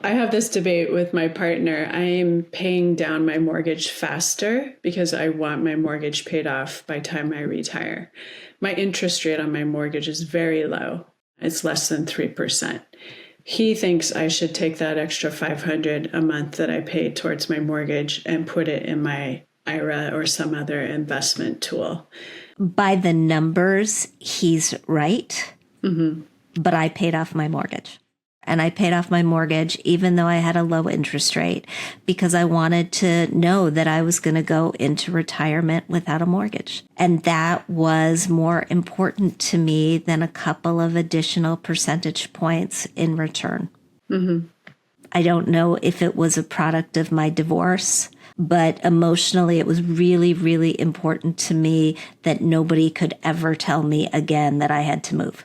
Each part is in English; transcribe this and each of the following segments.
I have this debate with my partner. I am paying down my mortgage faster because I want my mortgage paid off by the time I retire. My interest rate on my mortgage is very low. It's less than 3%. He thinks I should take that extra $500 a month that I pay towards my mortgage and put it in my IRA or some other investment tool. By the numbers, he's right. Mm-hmm. But I paid off my mortgage. And I paid off my mortgage even though I had a low interest rate because I wanted to know that I was going to go into retirement without a mortgage. And that was more important to me than a couple of additional percentage points in return. Mm-hmm. I don't know if it was a product of my divorce, but emotionally it was really, really important to me that nobody could ever tell me again that I had to move.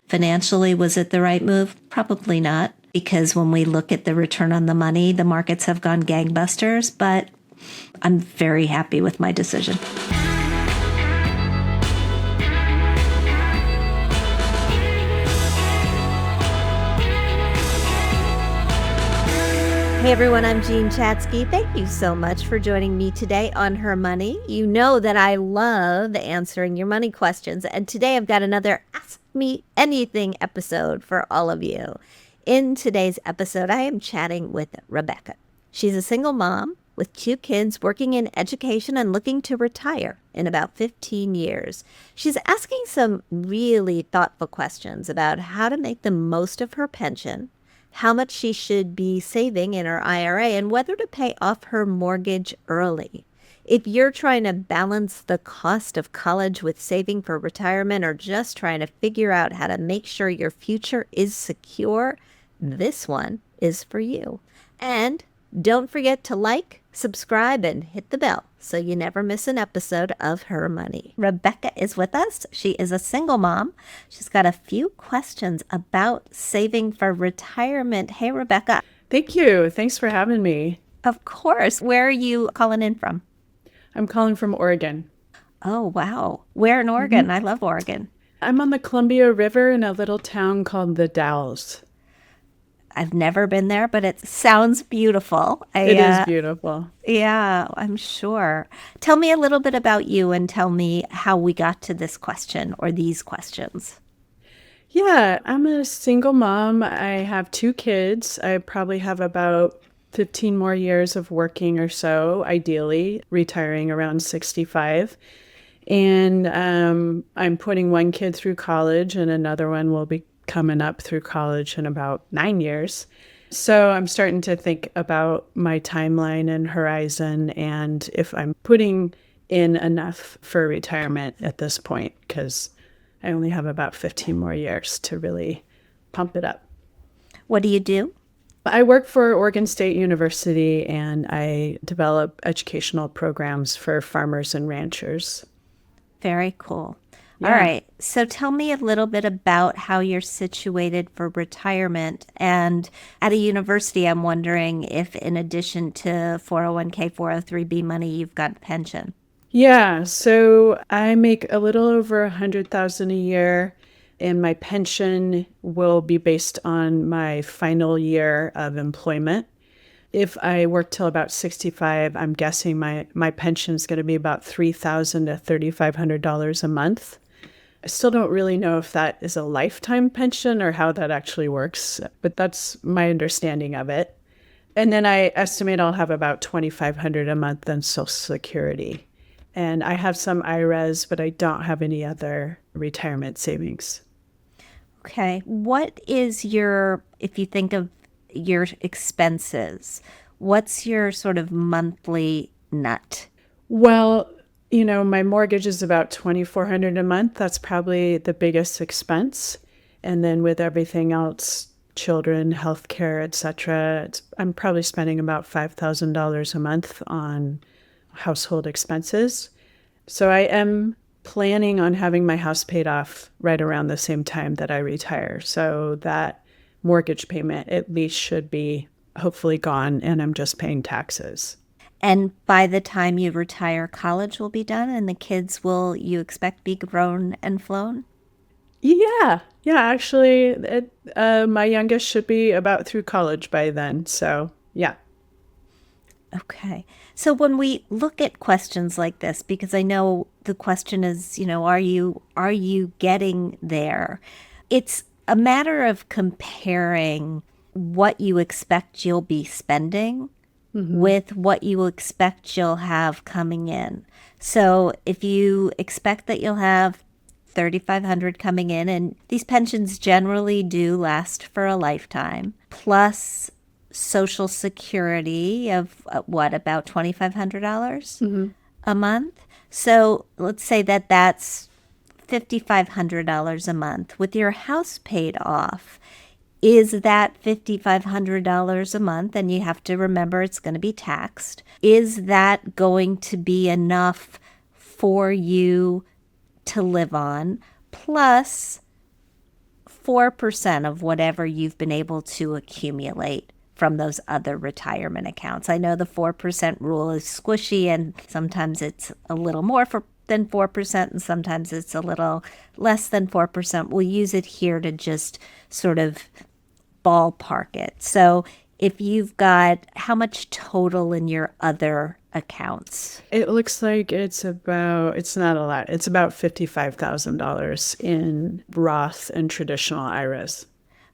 Financially, was it the right move? Probably not, because when we look at the return on the money, the markets have gone gangbusters, but I'm very happy with my decision. Hey everyone, I'm Jean Chatzky. Thank you so much for joining me today on Her Money. You know that I love answering your money questions, and today I've got another Ask Me Anything episode for all of you. In today's episode, I am chatting with Rebecca. She's a single mom with 2 kids working in education and looking to retire in about 15 years. She's asking some really thoughtful questions about how to make the most of her pension, how much she should be saving in her IRA, and whether to pay off her mortgage early. If you're trying to balance the cost of college with saving for retirement or just trying to figure out how to make sure your future is secure, this one is for you. And don't forget to like, subscribe, and hit the bell so you never miss an episode of Her Money. Rebecca is with us. She is a single mom. She's got a few questions about saving for retirement. Hey, Rebecca. Thank you. Thanks for having me. Of course. Where are you calling in from? I'm calling from Oregon. Oh, wow. Where in Oregon? I love Oregon. I'm on the Columbia River in a little town called the Dalles. I've never been there, but it sounds beautiful. It is beautiful. Yeah, I'm sure. Tell me a little bit about you and tell me how we got to this question or these questions. Yeah, I'm a single mom. I have 2 kids. I probably have about 15 more years of working or so, ideally, retiring around 65. And I'm putting 1 kid through college and another one will be coming up through college in about 9 years. So I'm starting to think about my timeline and horizon and if I'm putting in enough for retirement at this point, because I only have about 15 more years to really pump it up. What do you do? I work for Oregon State University and I develop educational programs for farmers and ranchers. Very cool. Yeah. All right. So tell me a little bit about how you're situated for retirement. And at a university, I'm wondering if in addition to 401k, 403b money, you've got a pension. Yeah. So I make a little over $100,000 a year and my pension will be based on my final year of employment. If I work till about 65, I'm guessing my pension is going to be about $3,000 to $3,500 a month. I still don't really know if that is a lifetime pension or how that actually works, but that's my understanding of it. And then I estimate I'll have about $2,500 a month in Social Security. And I have some IRAs, but I don't have any other retirement savings. Okay. What is if you think of your expenses, what's your sort of monthly nut? Well, my mortgage is about $2,400 a month. That's probably the biggest expense. And then with everything else, children, healthcare, etc., I'm probably spending about $5,000 a month on household expenses. So I am planning on having my house paid off right around the same time that I retire. So that mortgage payment at least should be hopefully gone and I'm just paying taxes. And by the time you retire, college will be done and the kids will, you expect, be grown and flown? Yeah. Yeah, actually, my youngest should be about through college by then. So, yeah. Okay. So when we look at questions like this, because I know the question is, are you getting there? It's a matter of comparing what you expect you'll be spending with what you expect you'll have coming in. So if you expect that you'll have 3,500 coming in, and these pensions generally do last for a lifetime, plus Social Security of what, about $2,500 a month. So let's say that that's $5,500 a month. With your house paid off, is that $5,500 a month? And you have to remember it's going to be taxed. Is that going to be enough for you to live on, plus 4% of whatever you've been able to accumulate from those other retirement accounts? I know the 4% rule is squishy, and sometimes it's a little more than 4%, and sometimes it's a little less than 4%. We'll use it here to just sort of ballpark it. So if you've got how much total in your other accounts? It looks like it's not a lot. It's about $55,000 in Roth and traditional IRAs.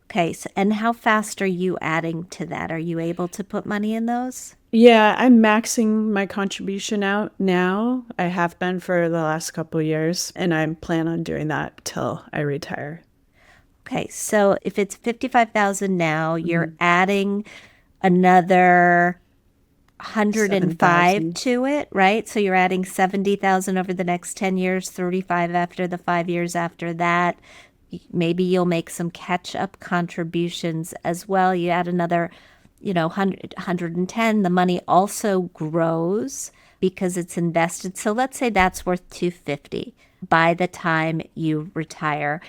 Okay. So, and how fast are you adding to that? Are you able to put money in those? Yeah, I'm maxing my contribution out now. I have been for the last couple of years, and I plan on doing that till I retire. Okay. So if it's 55,000 now, you're adding another 105 7,000. to it, right? So you're adding 70,000 over the next 10 years, 35 after the 5 years after that. Maybe you'll make some catch up contributions as well. You add another, 110. The money also grows because it's invested. So let's say that's worth 250 by the time you retire.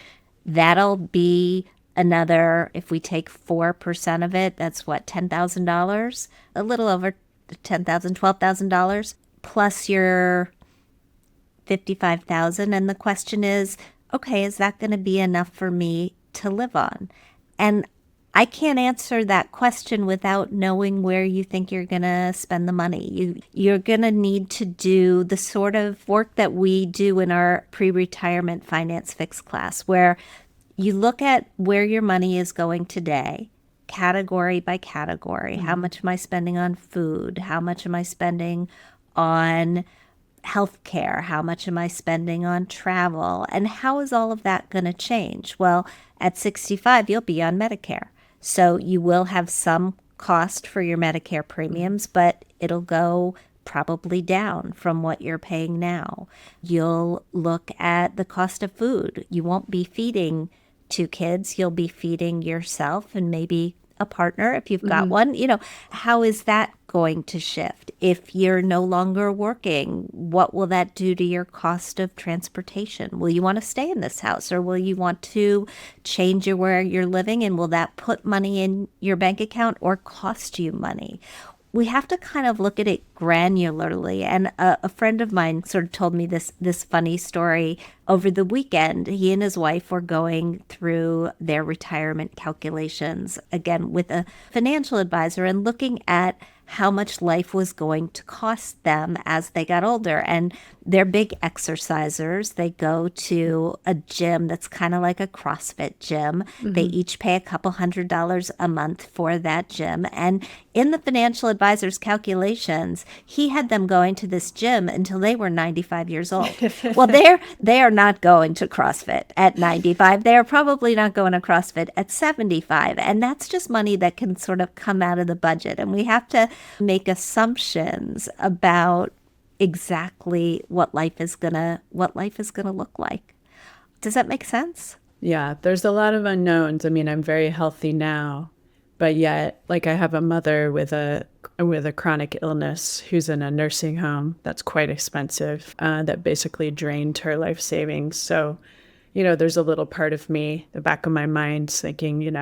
That'll be another, if we take 4% of it, that's what, $10,000, a little over $10,000, $12,000, plus your 55,000. And the question is, okay, is that going to be enough for me to live on? And I can't answer that question without knowing where you think you're going to spend the money. You're going to need to do the sort of work that we do in our pre-retirement finance fix class, where you look at where your money is going today, category by category. How much am I spending on food? How much am I spending on healthcare? How much am I spending on travel? And how is all of that going to change? Well, at 65, you'll be on Medicare. So you will have some cost for your Medicare premiums, but it'll go probably down from what you're paying now. You'll look at the cost of food. You won't be feeding 2 kids. You'll be feeding yourself and maybe a partner if you've got one. How is that going to shift? If you're no longer working, what will that do to your cost of transportation? Will you want to stay in this house, or will you want to change where you're living? And will that put money in your bank account or cost you money? We have to kind of look at it granularly. And a friend of mine sort of told me this funny story over the weekend. He and his wife were going through their retirement calculations, again, with a financial advisor, and looking at how much life was going to cost them as they got older. And they're big exercisers. They go to a gym that's kind of like a CrossFit gym. They each pay a couple $100s a month for that gym. And in the financial advisor's calculations, he had them going to this gym until they were 95 years old. Well, they are not going to CrossFit at 95. They are probably not going to CrossFit at 75. And that's just money that can sort of come out of the budget. And we have to make assumptions about exactly what life is gonna look like. Does that make sense? Yeah, there's a lot of unknowns. I mean, I'm very healthy now, but yet, like, I have a mother with a chronic illness who's in a nursing home that's quite expensive, that basically drained her life savings. So, there's a little part of me, the back of my mind, thinking,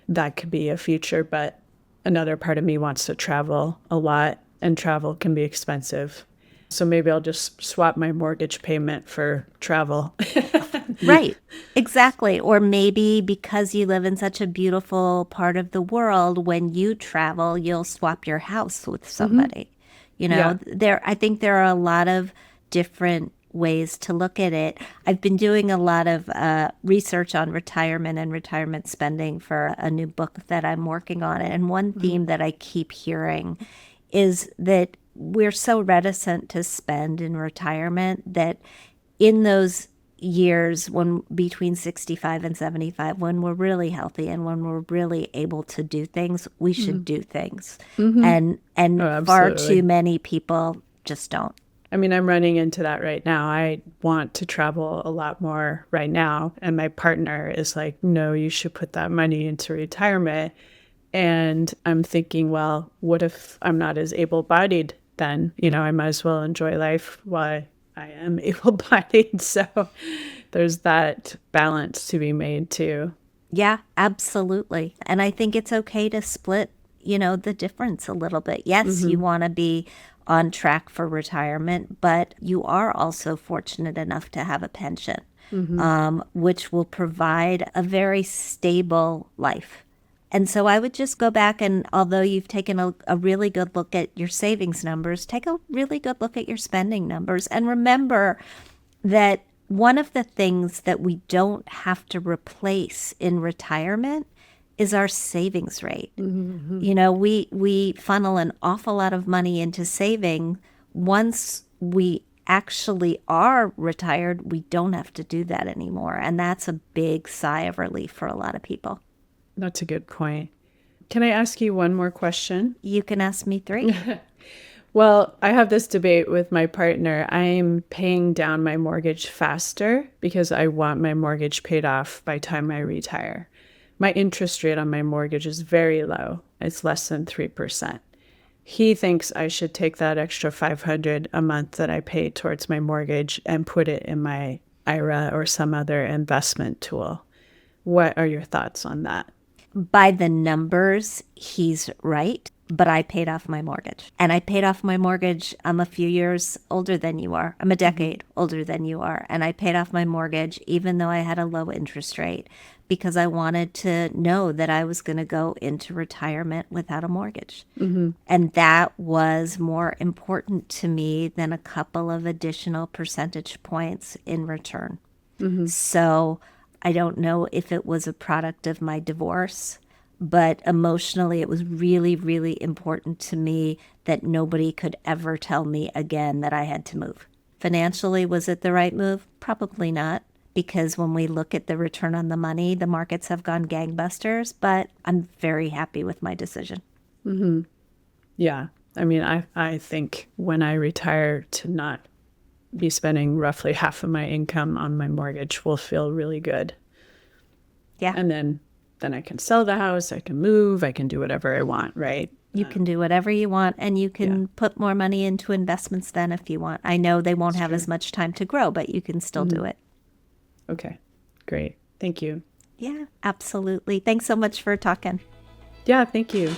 that could be a future, but another part of me wants to travel a lot, and travel can be expensive. So maybe I'll just swap my mortgage payment for travel. Right. Exactly. Or maybe because you live in such a beautiful part of the world, when you travel, you'll swap your house with somebody. Yeah. I think there are a lot of different ways to look at it. I've been doing a lot of research on retirement and retirement spending for a new book that I'm working on. And one theme that I keep hearing is that we're so reticent to spend in retirement that in those years when between 65 and 75, when we're really healthy and when we're really able to do things, we should do things. And Oh, far too absolutely. many people just don't. I mean, I'm running into that right now. I want to travel a lot more right now. And my partner is like, no, you should put that money into retirement. And I'm thinking, well, what if I'm not as able bodied then? I might as well enjoy life while I am able bodied. So there's that balance to be made too. Yeah, absolutely. And I think it's okay to split, the difference a little bit. Yes, you want to be on track for retirement, but you are also fortunate enough to have a pension, which will provide a very stable life. And so I would just go back and, although you've taken a really good look at your savings numbers, take a really good look at your spending numbers. And remember that one of the things that we don't have to replace in retirement is our savings rate. We funnel an awful lot of money into saving. Once we actually are retired, we don't have to do that anymore. And that's a big sigh of relief for a lot of people. That's a good point. Can I ask you one more question? You can ask me 3. Well, I have this debate with my partner. I'm paying down my mortgage faster because I want my mortgage paid off by the time I retire. My interest rate on my mortgage is very low. It's less than 3%. He thinks I should take that extra $500 a month that I pay towards my mortgage and put it in my IRA or some other investment tool. What are your thoughts on that? By the numbers, he's right, but I paid off my mortgage. And I paid off my mortgage. I'm a few years older than you are. I'm a decade older than you are. And I paid off my mortgage even though I had a low interest rate because I wanted to know that I was going to go into retirement without a mortgage. And that was more important to me than a couple of additional percentage points in return. So I don't know if it was a product of my divorce, but emotionally it was really, really important to me that nobody could ever tell me again that I had to move. Financially, was it the right move? Probably not, because when we look at the return on the money, the markets have gone gangbusters, but I'm very happy with my decision. Yeah. I mean, I think when I retire to not be spending roughly half of my income on my mortgage will feel really good. Yeah. And then I can sell the house, I can move, I can do whatever I want, right? You can do whatever you want, and you can put more money into investments then if you want. I know they won't have as much time to grow, but you can still do it. Okay, great. Thank you. Yeah, absolutely. Thanks so much for talking. Yeah, thank you.